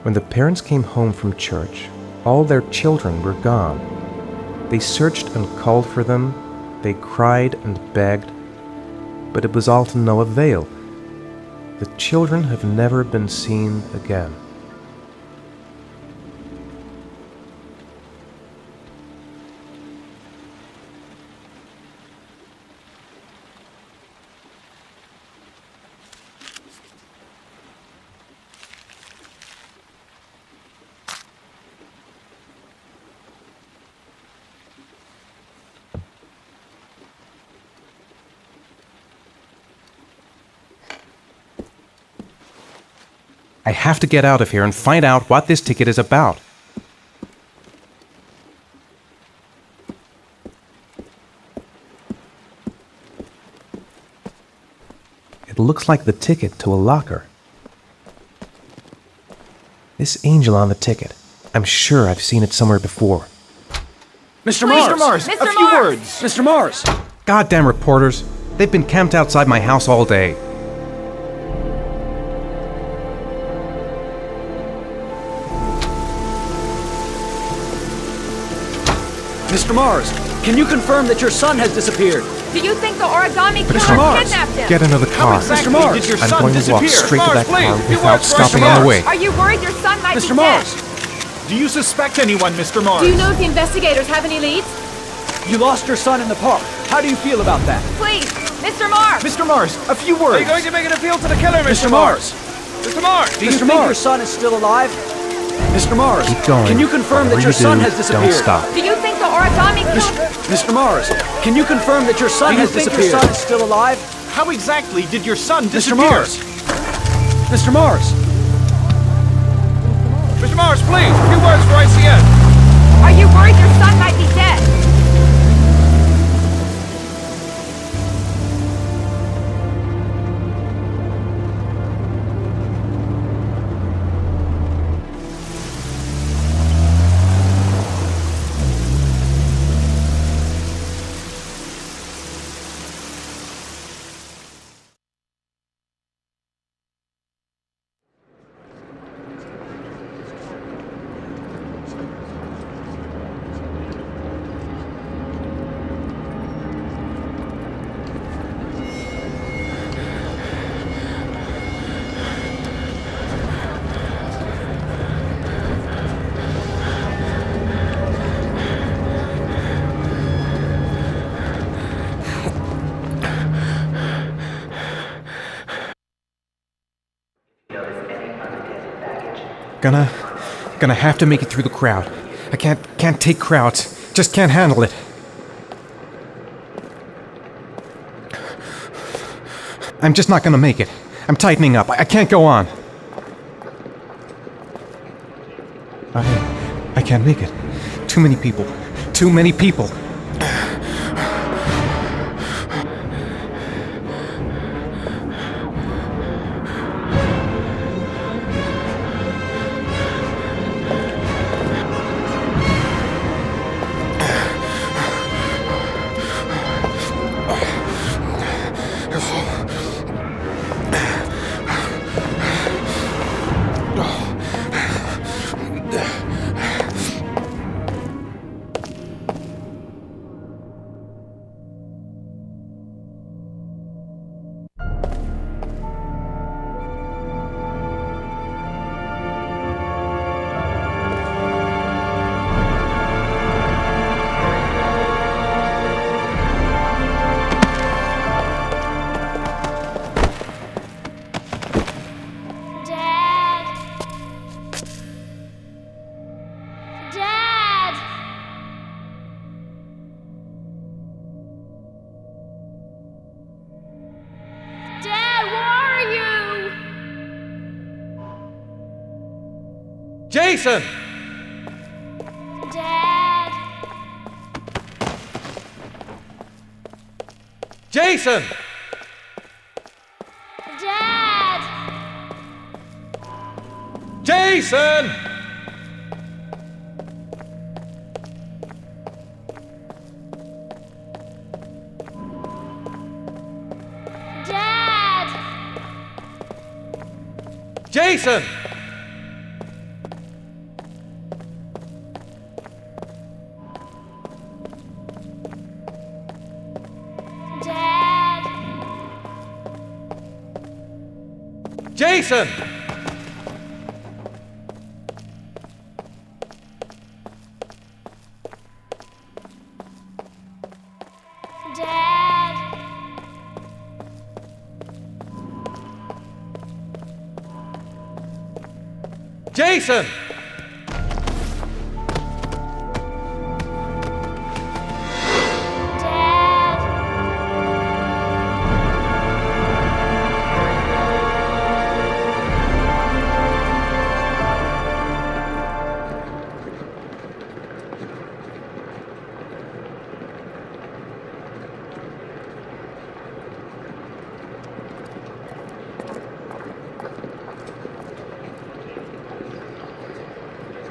When the parents came home from church, all their children were gone. They searched and called for them, they cried and begged, but it was all to no avail. The children have never been seen again. I have to get out of here and find out what this ticket is about. It looks like the ticket to a locker. This angel on the ticket. I'm sure I've seen it somewhere before. Mr. Mars! Mr. A few words! Mr. Mars! Goddamn reporters! They've been camped outside my house all day. Mr. Mars, can you confirm that your son has disappeared? Do you think the origami Mr. killer Mars, kidnapped him? get into the car. Mr. Mars, did your I'm son going to walk disappear? straight to that car Please, without stopping on the way. Are you worried your son might Mr. be Mars, dead? Do you suspect anyone, Mr. Mars? Do you know if the investigators have any leads? you lost your son in the park. How do you feel about that? Please, Mr. Mars! Mr. Mars, a few words. Are you going to make an appeal to the killer, Mr. Mars, Mr. Mars! do you think your son is still alive? Mr. Mars, Keep going. can you confirm that Whatever your son do, has disappeared? Don't stop. Do you think the origami killer... Mr. Mars, can you confirm that your son has disappeared? Do you think your son is still alive? How exactly did your son Mr. disappear? Mars! Mr. Mars! Mr. Mars, please, a few words for ICS. Are you worried your son might be dead? Gonna have to make it through the crowd. I can't take crowds. Just can't handle it. I'm just not gonna make it. I'm tightening up. I can't go on. I can't make it. Too many people. Too many people. Jason! Dad! Jason! Dad! Jason! Dad! Jason! Jason! Dad! Jason! Dad!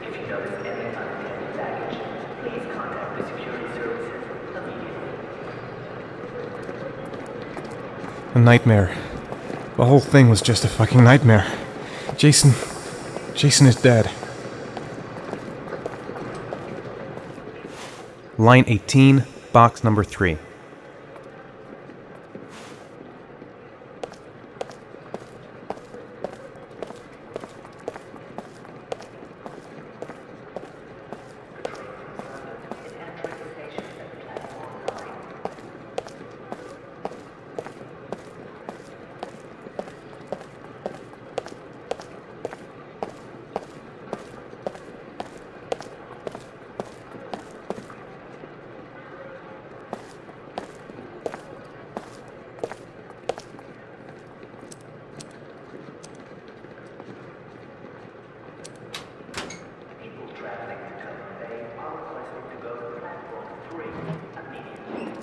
If you notice any unattended baggage, please contact the security services immediately. A nightmare. The whole thing was just a fucking nightmare. Jason is dead. Line 18, box number 3. People traveling to Cover Bay are requested to go to platform 3 immediately.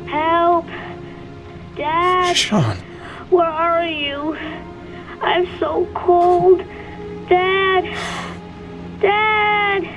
Help! Dad! Sean. Where are you? I'm so cold. Dad! Dad!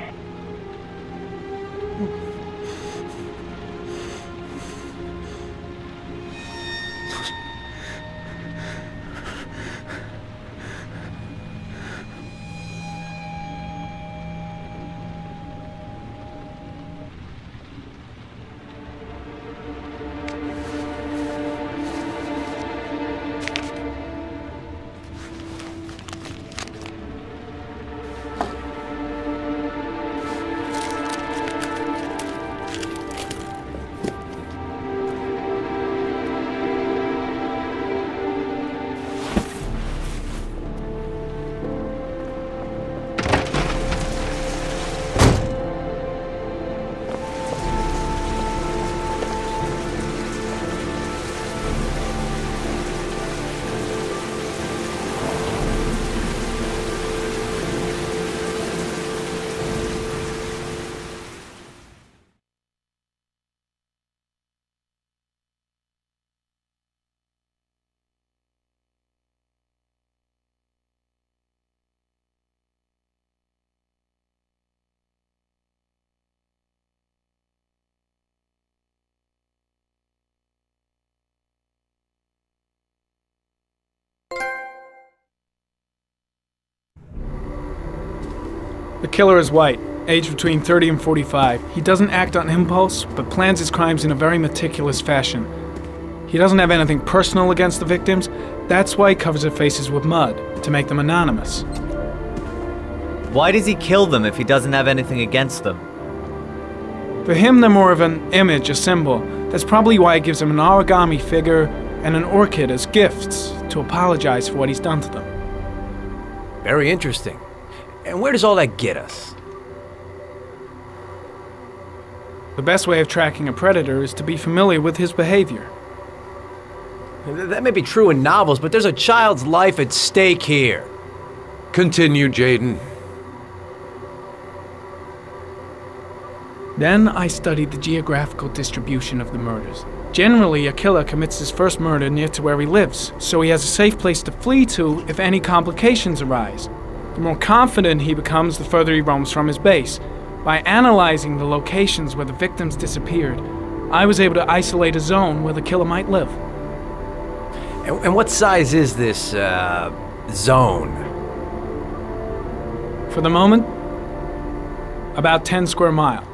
The killer is white, aged between 30 and 45. He doesn't act on impulse, but plans his crimes in a very meticulous fashion. He doesn't have anything personal against the victims. That's why he covers their faces with mud, to make them anonymous. Why does he kill them if he doesn't have anything against them? For him, they're more of an image, a symbol. That's probably why he gives them an origami figure and an orchid as gifts to apologize for what he's done to them. Very interesting. And where does all that get us? The best way of tracking a predator is to be familiar with his behavior. That may be true in novels, but there's a child's life at stake here. Continue, Jaden. Then I studied the geographical distribution of the murders. Generally, a killer commits his first murder near to where he lives, so he has a safe place to flee to if any complications arise. The more confident he becomes, the further he roams from his base. By analyzing the locations where the victims disappeared, I was able to isolate a zone where the killer might live. And what size is this, zone? For the moment, about 10 square miles.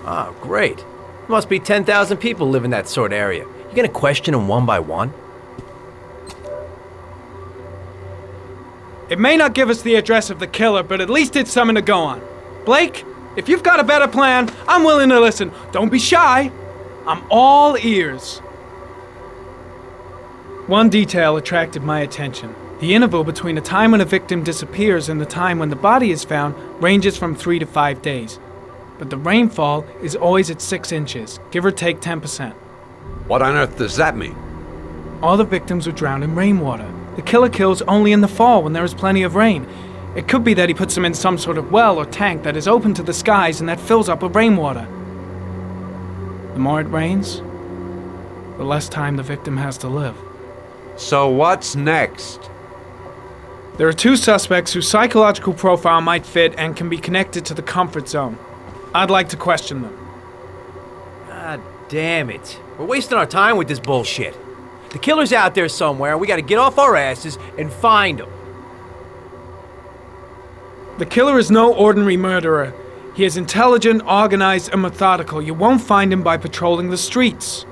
Oh, great. Must be 10,000 people live in that sort of area. You gonna question them one by one? It may not give us the address of the killer, but at least it's something to go on. Blake, if you've got a better plan, I'm willing to listen. Don't be shy. I'm all ears. One detail attracted my attention. The interval between the time when a victim disappears and the time when the body is found ranges from 3 to 5 days. But the rainfall is always at 6 inches, give or take 10%. What on earth does that mean? All the victims were drowned in rainwater. The killer kills only in the fall when there is plenty of rain. It could be that he puts them in some sort of well or tank that is open to the skies and that fills up with rainwater. The more it rains, the less time the victim has to live. So what's next? There are 2 suspects whose psychological profile might fit and can be connected to the comfort zone. I'd like to question them. God damn it. We're wasting our time with this bullshit. The killer's out there somewhere, and we gotta get off our asses and find him. The killer is no ordinary murderer. He is intelligent, organized, and methodical. You won't find him by patrolling the streets.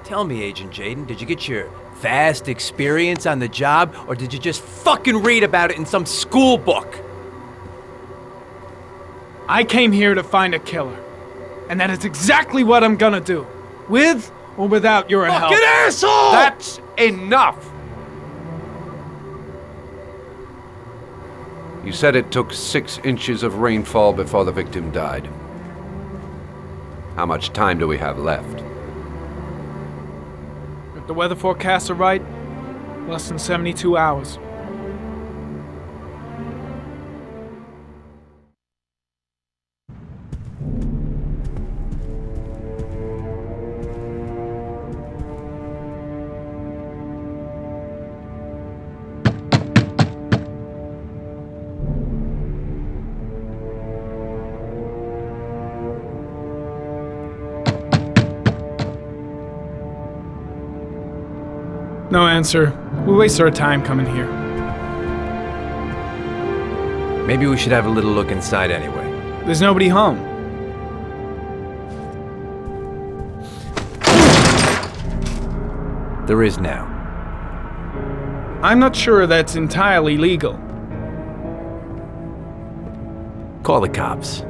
Tell me, Agent Jaden, did you get your vast experience on the job, or did you just fucking read about it in some school book? I came here to find a killer. And that is exactly what I'm gonna do. With or without your help. Fucking asshole! That's enough! You said it took 6 inches of rainfall before the victim died. How much time do we have left? If the weather forecasts are right, less than 72 hours. No answer. We waste our time coming here. Maybe we should have a little look inside anyway. There's nobody home. There is now. I'm not sure that's entirely legal. Call the cops.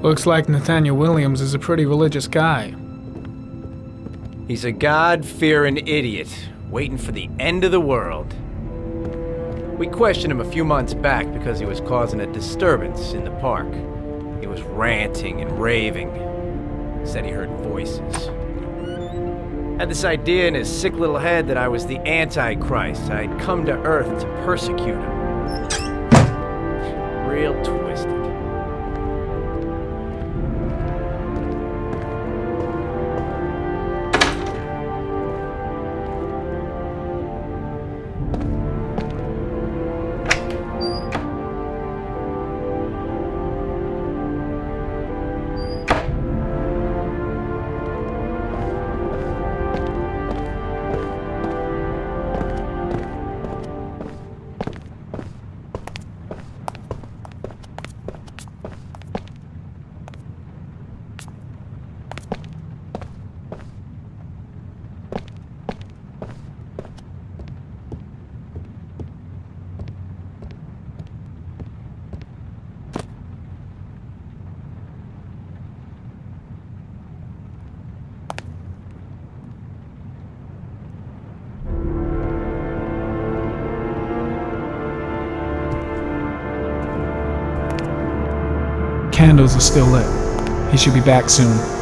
Looks like Nathaniel Williams is a pretty religious guy. He's a God-fearing idiot, waiting for the end of the world. We questioned him a few months back because he was causing a disturbance in the park. He was ranting and raving. Said he heard voices. Had this idea in his sick little head that I was the Antichrist. I'd come to Earth to persecute him. Real twisted. candles are still lit. He should be back soon.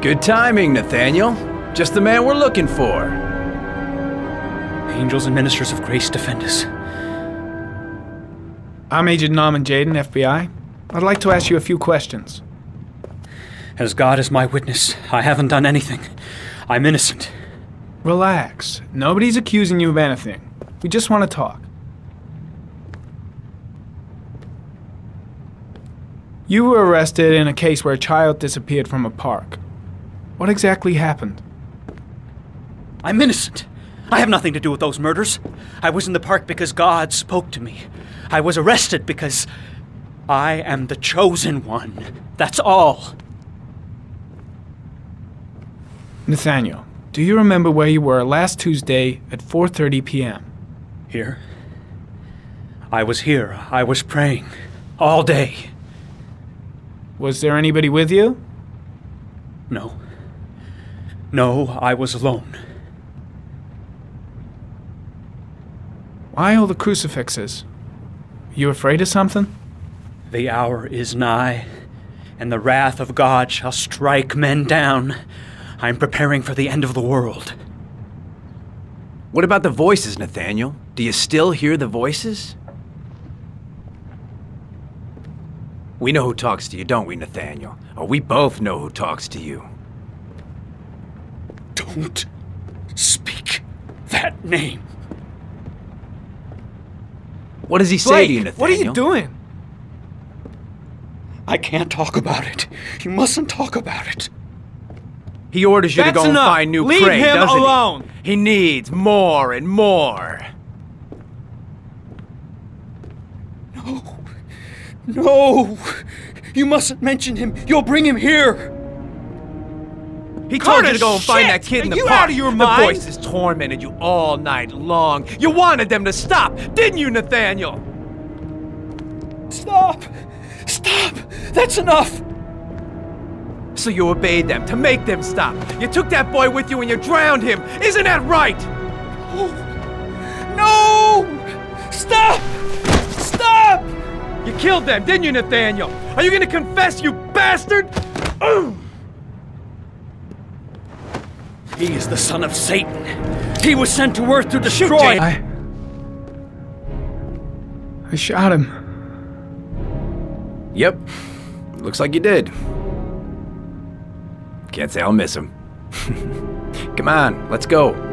Good timing, Nathaniel. Just the man we're looking for. Angels and ministers of grace defend us. I'm Agent Norman Jaden, FBI. I'd like to ask you a few questions. As God is my witness, I haven't done anything. I'm innocent. Relax. Nobody's accusing you of anything. We just want to talk. You were arrested in a case where a child disappeared from a park. What exactly happened? I'm innocent. I have nothing to do with those murders. I was in the park because God spoke to me. I was arrested because I am the chosen one. That's all. Nathaniel, do you remember where you were last Tuesday at 4:30 p.m.? Here? I was here. I was praying. All day. Was there anybody with you? No. No, I was alone. Why all the crucifixes? You afraid of something? The hour is nigh, and the wrath of God shall strike men down. I'm preparing for the end of the world. What about the voices, Nathaniel? Do you still hear the voices? We know who talks to you, don't we, Nathaniel? Or we both know who talks to you. Don't speak that name. What does he say Blake, to you, Nathaniel? what are you doing? I can't talk about it. You mustn't talk about it. He orders you to That's go and enough. find new Leave prey, him doesn't alone. he? He needs more and more. No. No. You mustn't mention him. You'll bring him here. He told you to go and Curtis, find shit! that kid in the Are you park. out of your The mind? voices tormented you all night long. You wanted them to stop, didn't you, Nathaniel? Stop. Stop. That's enough. So you obeyed them to make them stop. You took that boy with you and you drowned him. Isn't that right? No. Stop. Stop. You killed them, didn't you, Nathaniel? Are you gonna confess, you bastard? He is the son of Satan. He was sent to earth to destroy. I shot him. Yep. Looks like you did. Can't say I'll miss him. Come on, let's go.